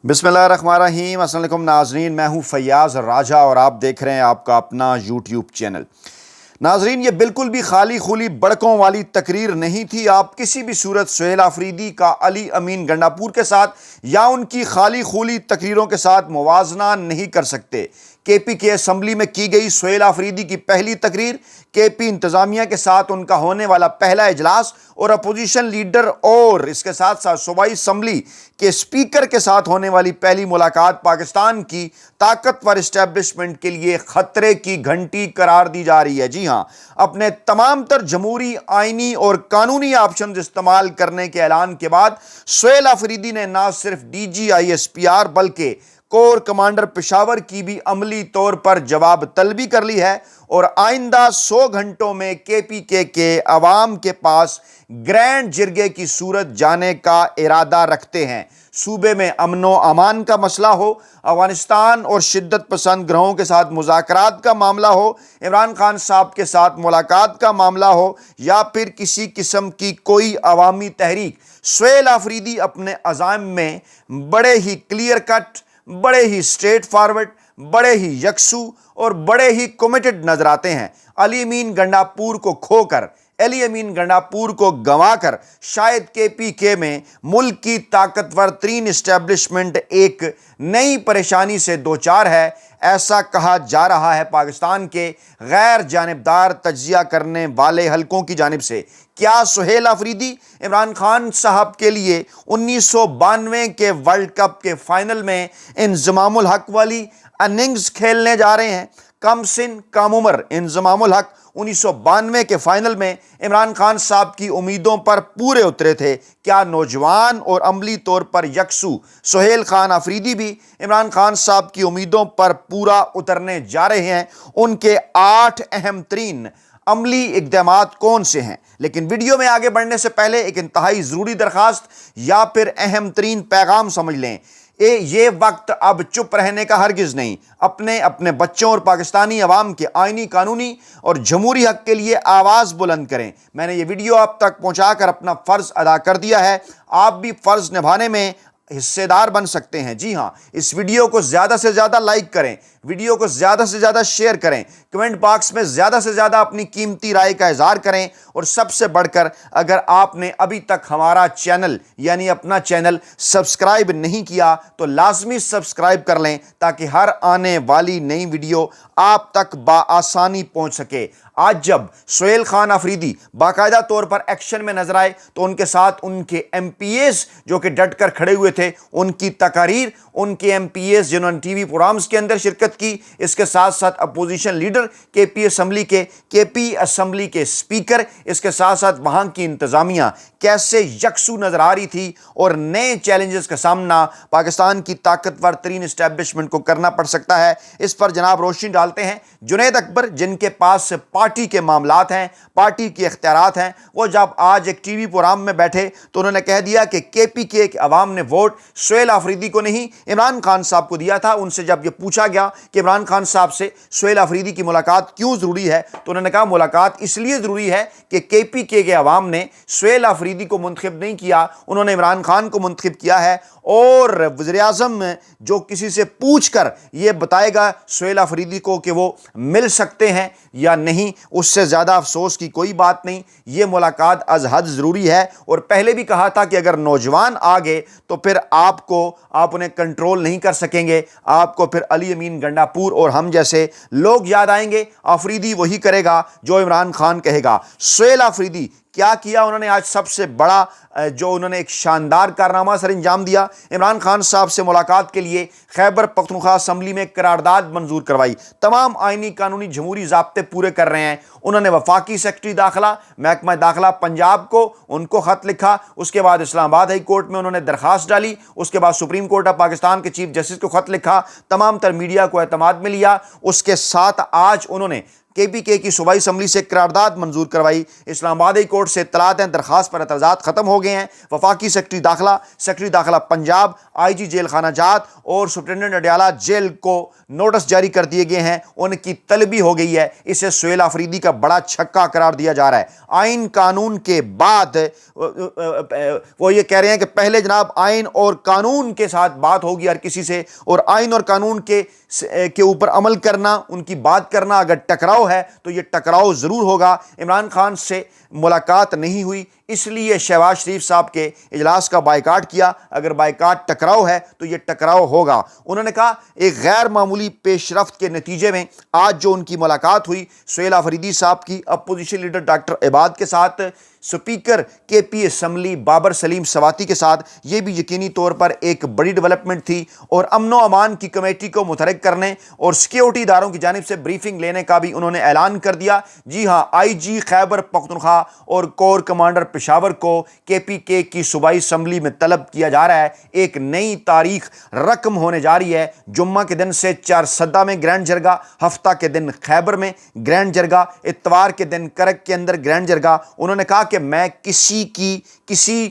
بسم اللہ الرحمن الرحیم۔ السلام علیکم ناظرین، میں ہوں فیاض راجہ اور آپ دیکھ رہے ہیں آپ کا اپنا یوٹیوب چینل۔ ناظرین، یہ بالکل بھی خالی خولی بڑکوں والی تقریر نہیں تھی۔ آپ کسی بھی صورت سہیل آفریدی کا علی امین گنڈاپور کے ساتھ یا ان کی خالی خولی تقریروں کے ساتھ موازنہ نہیں کر سکتے۔ کے پی کے اسمبلی میں کی گئی سہیل آفریدی کی پہلی تقریر، کے پی انتظامیہ کے ساتھ ان کا ہونے والا پہلا اجلاس اور اپوزیشن لیڈر اور اس کے ساتھ ساتھ صوبائی اسمبلی کے اسپیکر کے ساتھ ہونے والی پہلی ملاقات پاکستان کی طاقتور اسٹیبلشمنٹ کے لیے خطرے کی گھنٹی قرار دی جا رہی ہے۔ جی ہاں، اپنے تمام تر جمہوری، آئینی اور قانونی آپشنز استعمال کرنے کے اعلان کے بعد سہیل آفریدی نے نہ صرف D G I S P R بلکہ کور کمانڈر پشاور کی بھی عملی طور پر جواب طلبی کر لی ہے اور آئندہ 100 گھنٹوں میں کے پی کے عوام کے پاس گرینڈ جرگے کی صورت جانے کا ارادہ رکھتے ہیں۔ صوبے میں امن و امان کا مسئلہ ہو، افغانستان اور شدت پسند گروہوں کے ساتھ مذاکرات کا معاملہ ہو، عمران خان صاحب کے ساتھ ملاقات کا معاملہ ہو یا پھر کسی قسم کی کوئی عوامی تحریک، سہیل آفریدی اپنے عزائم میں بڑے ہی کلیئر کٹ، بڑے ہی اسٹریٹ فارورڈ، بڑے ہی یکسو اور بڑے ہی کمیٹڈ نظر آتے ہیں۔ علی امین گنڈاپور کو کھو کر، علی امین گنڈاپور کو گنوا کر شاید کے پی کے میں ملک کی طاقتور ترین اسٹیبلشمنٹ ایک نئی پریشانی سے دوچار ہے، ایسا کہا جا رہا ہے پاکستان کے غیر جانبدار تجزیہ کرنے والے حلقوں کی جانب سے۔ کیا سہیل آفریدی عمران خان صاحب کے لیے 1992 کے ورلڈ کپ کے فائنل میں انضمام الحق والی اننگز کھیلنے جا رہے ہیں؟ کم سن کم عمر انضمام الحق 1992 کے فائنل میں عمران خان صاحب کی امیدوں پر پورے اترے تھے۔ کیا نوجوان اور عملی طور پر یکسو سہیل خان آفریدی بھی عمران خان صاحب کی امیدوں پر پورا اترنے جا رہے ہیں؟ ان کے 8 اہم ترین عملی اقدامات کون سے ہیں؟ لیکن ویڈیو میں آگے بڑھنے سے پہلے ایک انتہائی ضروری درخواست یا پھر اہم ترین پیغام سمجھ لیں۔ یہ وقت اب چپ رہنے کا ہرگز نہیں۔ اپنے بچوں اور پاکستانی عوام کے آئینی، قانونی اور جمہوری حق کے لیے آواز بلند کریں۔ میں نے یہ ویڈیو آپ تک پہنچا کر اپنا فرض ادا کر دیا ہے، آپ بھی فرض نبھانے میں حصے دار بن سکتے ہیں۔ جی ہاں، اس ویڈیو کو زیادہ سے زیادہ لائک کریں، ویڈیو کو زیادہ سے زیادہ شیئر کریں، کمنٹ باکس میں زیادہ سے زیادہ اپنی قیمتی رائے کا اظہار کریں اور سب سے بڑھ کر اگر آپ نے ابھی تک ہمارا چینل یعنی اپنا چینل سبسکرائب نہیں کیا تو لازمی سبسکرائب کر لیں تاکہ ہر آنے والی نئی ویڈیو آپ تک بآسانی پہنچ سکے۔ آج جب سہیل خان آفریدی باقاعدہ طور پر ایکشن میں نظر آئے تو ان کے ساتھ ان کے ایم پی ایز جو کہ ڈٹ کر کھڑے ہوئے تھے، ان کی تقاریر، ان کے ایم پی ایز جنہوں نے ٹی وی پروگرامز کے اندر شرکت کی، اس کے ساتھ ساتھ اپوزیشن لیڈر کے پی اسمبلی کے اسپیکر، اس کے ساتھ ساتھ وہاں کی انتظامیہ کیسے یکسو نظر آ رہی تھی اور نئے چیلنجز کا سامنا پاکستان کی طاقتور ترین اسٹیبلشمنٹ کو کرنا پڑ سکتا ہے، اس پر جناب روشنی ڈالتے ہیں جنید اکبر، جن کے پاس پارٹی کے معاملات ہیں، پارٹی کے اختیارات ہیں۔ وہ جب آج ایک ٹی وی پروگرام میں بیٹھے تو انہوں نے کہہ دیا کہ کے پی کے عوام نے ووٹ سہیل آفریدی کو نہیں عمران خان صاحب کو دیا تھا۔ ان سے جب یہ پوچھا گیا کہ عمران خان صاحب سے سہیل آفریدی کی ملاقات کیوں ضروری ہے تو انہوں نے کہا ملاقات اس لیے ضروری ہے کہ کے پی کے عوام نے سہیل آفریدی کو منتخب نہیں کیا، انہوں نے عمران خان کو منتخب کیا ہے، اور وزیر اعظم جو کسی سے پوچھ کر یہ بتائے گا سہیل آفریدی کو کہ وہ مل سکتے ہیں یا نہیں، اس سے زیادہ افسوس کی کوئی بات نہیں۔ یہ ملاقات از حد ضروری ہے اور پہلے بھی کہا تھا کہ اگر نوجوان آگے تو پھر آپ انہیں کنٹرول نہیں کر سکیں گے، آپ کو پھر علی امین گنڈاپور اور ہم جیسے لوگ یاد آئیں گے۔ آفریدی وہی کرے گا جو عمران خان کہے گا۔ سہیل آفریدی کیا کیا انہوں نے؟ آج سب سے بڑا جو انہوں نے ایک شاندار کارنامہ سر انجام دیا، عمران خان صاحب سے ملاقات کے لیے خیبر پختونخوا اسمبلی میں قرارداد منظور کروائی، تمام آئینی، قانونی، جمہوری ضابطے پورے کر رہے ہیں۔ انہوں نے وفاقی سیکرٹری داخلہ، محکمہ داخلہ پنجاب کو ان کو خط لکھا، اس کے بعد اسلام آباد ہائی کورٹ میں انہوں نے درخواست ڈالی، اس کے بعد سپریم کورٹ آف پاکستان کے چیف جسٹس کو خط لکھا، تمام تر میڈیا کو اعتماد میں لیا۔ اس کے ساتھ آج انہوں نے KPK کی صوبائی اسمبلی سے قرارداد منظور کروائی، اسلام آباد ہائی کورٹ سے اطلاعات ہیں، درخواست پر اعتراضات ختم ہو گئے ہیں، وفاقی سیکرٹری داخلہ پنجاب، IG جیل خانہ جات اور سپرنٹنڈنٹ اڈیالہ جیل کو نوٹس جاری کر دیے گئے ہیں، ان کی طلبی ہو گئی ہے۔ اسے سہیل آفریدی کا بڑا چھکا قرار دیا جا رہا ہے۔ آئین قانون کے بعد وہ یہ کہہ رہے ہیں کہ پہلے جناب آئین اور قانون کے ساتھ بات ہوگی ہر کسی سے، اور آئین اور قانون کے اوپر عمل کرنا، ان کی بات کرنا، اگر ٹکراؤ ہے تو یہ ٹکراؤ ضرور ہوگا۔ عمران خان سے ملاقات نہیں ہوئی، اس لیے شہباز شریف صاحب کے اجلاس کا بائیکاٹ کیا۔ اگر بائیکاٹ ٹکراؤ ہے تو یہ ٹکراؤ ہوگا۔ انہوں نے کہا ایک غیر معمولی پیش رفت کے نتیجے میں آج جو ان کی ملاقات ہوئی سہیل آفریدی صاحب کی اپوزیشن لیڈر ڈاکٹر عباد کے ساتھ، سپیکر KP اسمبلی بابر سلیم سواتی کے ساتھ، یہ بھی یقینی طور پر ایک بڑی ڈیولپمنٹ تھی، اور امن و امان کی کمیٹی کو متحرک کرنے اور سیکیورٹی اداروں کی جانب سے بریفنگ لینے کا بھی انہوں نے اعلان کر دیا۔ جی ہاں، IG خیبر پختونخوا اور کور کمانڈر پشاور کو KPK کی صوبائی اسمبلی میں طلب کیا جا رہا ہے۔ ایک نئی تاریخ رقم ہونے جا رہی ہے۔ جمعہ کے دن سے چارسدہ میں گرینڈ جرگہ، ہفتہ کے دن خیبر میں گرینڈ جرگہ، اتوار کے دن کرک کے اندر گرینڈ جرگہ۔ انہوں نے کہا کہ میں کسی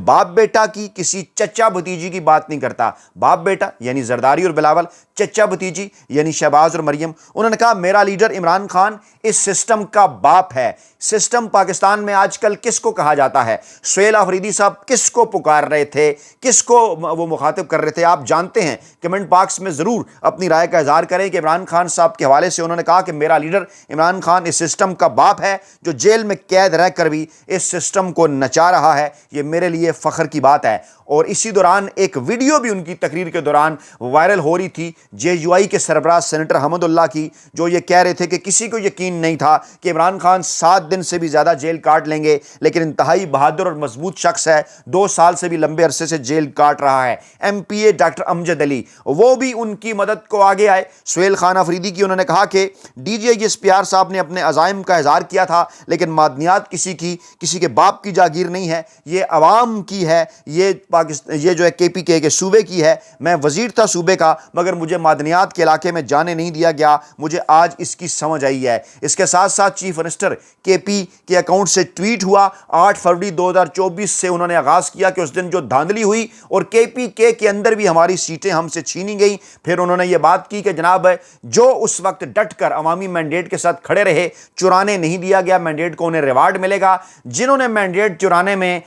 باپ بیٹا کی، کسی چچا بھتیجی کی بات نہیں کرتا۔ باپ بیٹا یعنی زرداری اور بلاول، چچا بھتیجی یعنی شہباز اور مریم۔ انہوں نے کہا میرا لیڈر عمران خان اس سسٹم کا باپ ہے۔ سسٹم پاکستان میں آج کل کس کو کہا جاتا ہے؟ سہیل آفریدی صاحب کس کو پکار رہے تھے، کس کو وہ مخاطب کر رہے تھے، آپ جانتے ہیں؟ کمنٹ باکس میں ضرور اپنی رائے کا اظہار کریں کہ عمران خان صاحب کے حوالے سے انہوں نے کہا کہ میرا لیڈر عمران خان اس سسٹم کا باپ ہے، جو جیل میں قید رہ کر بھی اس سسٹم کو نچا رہا ہے۔ یہ میرے لیے فخر کی بات ہے۔ اور اسی دوران ایک ویڈیو بھی ان کی تقریر کے دوران وائرل ہو رہی تھی JUI کے سربراہ سینیٹر حمد اللہ کی، جو یہ کہہ رہے تھے کہ کسی کو یقین نہیں تھا کہ عمران خان 7 دن سے بھی زیادہ جیل کاٹ لیں گے، لیکن انتہائی بہادر اور مضبوط شخص ہے، 2 سال سے بھی لمبے عرصے سے جیل کاٹ رہا ہے۔ MPA ڈاکٹر امجد علی وہ بھی ان کی مدد کو آگے آئے۔ سہیل خان آفریدی کی انہوں نے کہا کہ DGI SPR صاحب نے اپنے عزائم کا اظہار کیا تھا، لیکن معدنیات کسی کے باپ کی جاگیر نہیں ہے، یہ عوام کی ہے، یہ جو ہے KPK کے صوبے کی ہے۔ میں وزیر تھا صوبے کا، مگر مجھے معدنیات کے علاقے میں جانے نہیں دیا گیا، مجھے آج اس کی سمجھ آئی ہے۔ اس کے ساتھ ساتھ چیف منسٹر KP کے اکاؤنٹ سے ٹویٹ ہوا 8 فروری 2024 سے انہوں نے آغاز کیا کہ اس دن جو دھاندلی ہوئی اور KPK کے اندر بھی ہماری سیٹیں ہم سے چھینی گئیں۔ پھر انہوں نے یہ بات کی کہ جناب جو اس وقت ڈٹ کر عوامی مینڈیٹ کے ساتھ کھڑے رہے، چرانے نہیں دیا گیا مینڈیٹ کو، انہیں ریوارڈ ملے گا۔ جنہوں نے مینڈیٹ چرانے میں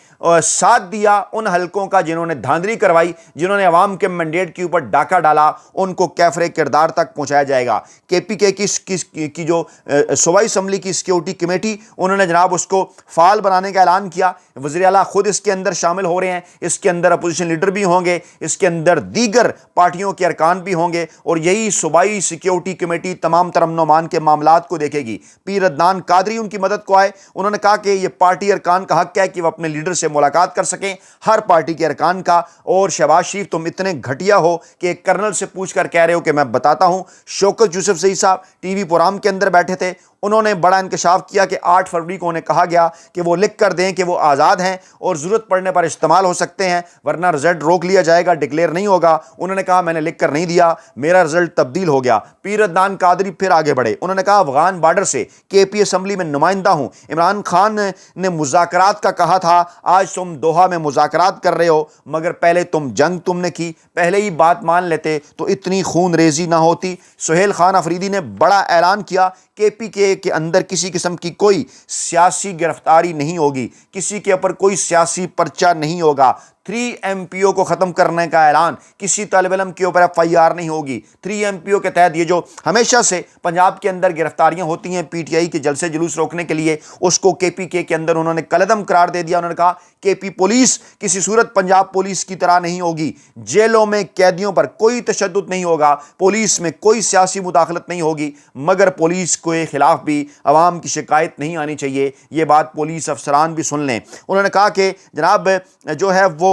ساتھ دیا، ان حلقوں کا جنہوں نے دھاندلی کروائی، جنہوں نے عوام کے مینڈیٹ کے اوپر ڈاکہ ڈالا، ان کو کیفر کردار تک پہنچایا جائے گا۔ KPK کی جو صوبائی اسمبلی کی سیکیورٹی کمیٹی، انہوں نے جناب اس کو فعال بنانے کا اعلان کیا۔ وزیر اعلیٰ خود اس کے اندر شامل ہو رہے ہیں، اس کے اندر اپوزیشن لیڈر بھی ہوں گے، اس کے اندر دیگر پارٹیوں کے ارکان بھی ہوں گے، اور یہی صوبائی سیکیورٹی کمیٹی تمام تر امن و امان کے معاملات کو دیکھے گی۔ پیر عدنان قادری ان کی مدد کو آئے۔ انہوں نے کہا کہ یہ پارٹی ارکان کا حق ہے کہ وہ اپنے لیڈر سے ملاقات کر سکیں، ہر پارٹی کے ارکان کا۔ اور شہباز شریف تم اتنے گھٹیا ہو کہ ایک کرنل سے پوچھ کر کہہ رہے ہو کہ میں بتاتا ہوں۔ شوکت یوسف زئی صاحب TV پروگرام کے اندر بیٹھے تھے، انہوں نے بڑا انکشاف کیا کہ 8 فروری کو انہیں کہا گیا کہ وہ لکھ کر دیں کہ وہ آزاد ہیں اور ضرورت پڑنے پر استعمال ہو سکتے ہیں، ورنہ رزلٹ روک لیا جائے گا، ڈکلیئر نہیں ہوگا۔ انہوں نے کہا میں نے لکھ کر نہیں دیا، میرا رزلٹ تبدیل ہو گیا۔ پیر عدنان قادری پھر آگے بڑھے، انہوں نے کہا افغان بارڈر سے KP اسمبلی میں نمائندہ ہوں، عمران خان نے مذاکرات کا کہا تھا، آج تم دوحہ میں مذاکرات کر رہے ہو، مگر پہلے جنگ تم نے کی، پہلے ہی بات مان لیتے تو اتنی خون ریزی نہ ہوتی۔ سہیل خان آفریدی نے بڑا اعلان کیا KPK کے اندر کسی قسم کی کوئی سیاسی گرفتاری نہیں ہوگی، کسی کے اوپر کوئی سیاسی پرچہ نہیں ہوگا۔ 3 MPO کو ختم کرنے کا اعلان، کسی طالب علم کے اوپر FIR نہیں ہوگی۔ 3 MPO کے تحت یہ جو ہمیشہ سے پنجاب کے اندر گرفتاریاں ہوتی ہیں PTI کے جلسے جلوس روکنے کے لیے، اس کو KPK کے اندر انہوں نے کالعدم قرار دے دیا۔ انہوں نے کہا KP پولیس کسی صورت پنجاب پولیس کی طرح نہیں ہوگی، جیلوں میں قیدیوں پر کوئی تشدد نہیں ہوگا، پولیس میں کوئی سیاسی مداخلت نہیں ہوگی، مگر پولیس کے خلاف بھی عوام کی شکایت نہیں آنی چاہیے، یہ بات پولیس افسران بھی سن لیں۔ انہوں نے کہا کہ جناب جو ہے وہ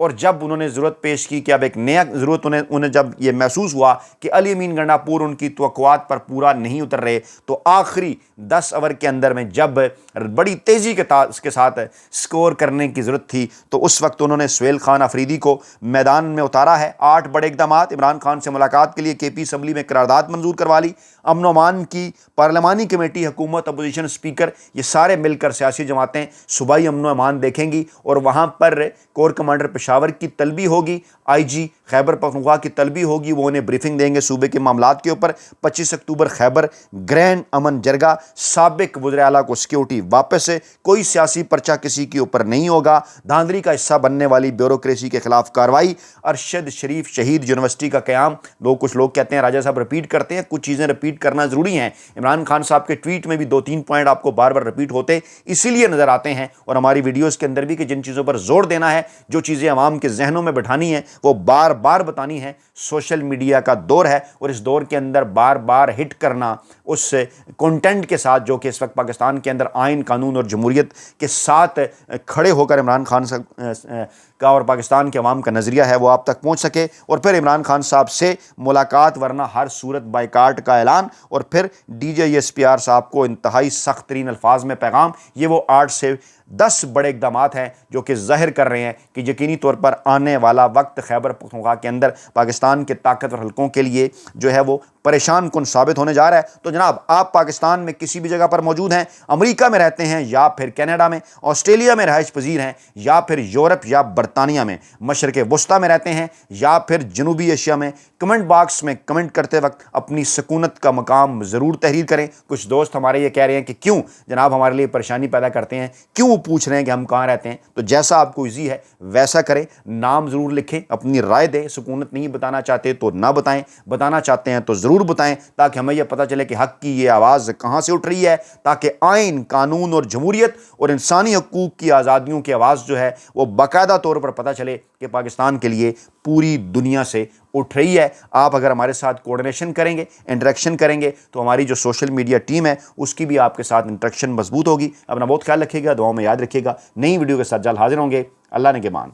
اور جب انہوں نے ضرورت پیش کی کہ اب ایک نیا ضرورت انہیں جب یہ محسوس ہوا کہ علی امین گنڈاپور ان کی توقعات پر پورا نہیں اتر رہے، تو آخری 10 اوور کے اندر میں جب بڑی تیزی کے ساتھ سکور کرنے کی ضرورت تھی تو اس وقت انہوں نے سہیل خان آفریدی کو میدان میں اتارا ہے۔ 8 بڑے اقدامات: عمران خان سے ملاقات کے لیے کے پی اسمبلی میں قرارداد منظور کروا لی، امن و امان کی پارلیمانی کمیٹی، حکومت، اپوزیشن اسپیکر، یہ سارے مل کر سیاسی جماعتیں صوبائی امن و امان دیکھیں گی اور وہاں پر کور کمانڈر پشاور کی طلبی ہوگی، آئی جی خیبر پختونخوا کی طلبی ہوگی، وہ انہیں بریفنگ دیں گے صوبے کے معاملات کے اوپر۔ 25 اکتوبر خیبر گرینڈ امن جرگہ، سابق وزیر اعلیٰ کو سیکیورٹی واپس ہے، کوئی سیاسی پرچہ کسی کے اوپر نہیں ہوگا، دھاندلی کا حصہ بننے والی بیوروکریسی کے خلاف کارروائی، ارشد شریف شہید یونیورسٹی کا قیام۔ کچھ لوگ کہتے ہیں راجہ صاحب رپیٹ کرتے ہیں، کچھ چیزیں رپیٹ کرنا ضروری ہیں۔ عمران خان صاحب کے ٹویٹ میں بھی 2-3 پوائنٹ آپ کو بار بار رپیٹ ہوتے اسی لیے نظر آتے ہیں، اور ہماری ویڈیوز کے اندر بھی کہ جن چیزوں پر زور دینا ہے، جو چیزیں عوام کے ذہنوں میں بٹھانی ہیں، وہ بار بار بتانی ہے۔ سوشل میڈیا کا دور ہے اور اس دور کے اندر بار بار ہٹ کرنا اس کنٹینٹ کے ساتھ جو کہ اس وقت پاکستان کے اندر آئین، قانون اور جمہوریت کے ساتھ کھڑے ہو کر عمران خان کا اور پاکستان کے عوام کا نظریہ ہے وہ آپ تک پہنچ سکے، اور پھر عمران خان صاحب سے ملاقات ورنہ ہر صورت بائیکاٹ کا اعلان، اور پھر D J S P are صاحب کو انتہائی سخت ترین الفاظ میں پیغام۔ یہ وہ 8 سے 10 بڑے اقدامات ہیں جو کہ ظاہر کر رہے ہیں کہ یقینی طور پر آنے والا وقت خیبر پختونخوا کے اندر پاکستان کے طاقتور حلقوں کے لیے جو ہے وہ پریشان کن ثابت ہونے جا رہا ہے۔ تو جناب آپ پاکستان میں کسی بھی جگہ پر موجود ہیں، امریکہ میں رہتے ہیں یا پھر کینیڈا میں، آسٹریلیا میں رہائش پذیر ہیں یا پھر یورپ یا برطانیہ میں، مشرق وسطیٰ میں رہتے ہیں یا پھر جنوبی ایشیا میں، کمنٹ باکس میں کمنٹ کرتے وقت اپنی سکونت کا مقام ضرور تحریر کریں۔ کچھ دوست ہمارے یہ کہہ رہے ہیں کہ کیوں جناب ہمارے لیے پریشانی پیدا کرتے ہیں، کیوں پوچھ رہے ہیں کہ ہم کہاں رہتے ہیں؟ تو جیسا آپ کو ایزی ہے ویسا کریں، نام ضرور لکھیں، اپنی رائے دیں۔ سکونت نہیں بتانا چاہتے تو نہ بتائیں، بتانا چاہتے ہیں تو ضرور بتائیں، تاکہ ہمیں یہ پتہ چلے کہ حق کی یہ آواز کہاں سے اٹھ رہی ہے، تاکہ آئین، قانون اور جمہوریت اور انسانی حقوق کی آزادیوں کی آواز جو ہے وہ باقاعدہ طور پر پتہ چلے کہ پاکستان کے لیے پوری دنیا سے اٹھ رہی ہے۔ آپ اگر ہمارے ساتھ کوآرڈینیشن کریں گے، انٹریکشن کریں گے، تو ہماری جو سوشل میڈیا ٹیم ہے اس کی بھی آپ کے ساتھ انٹریکشن مضبوط ہوگی۔ اپنا بہت خیال رکھیے گا، دعاؤں میں یاد رکھیے گا۔ نئی ویڈیو کے ساتھ جلد حاضر ہوں گے۔ اللہ نگہبان۔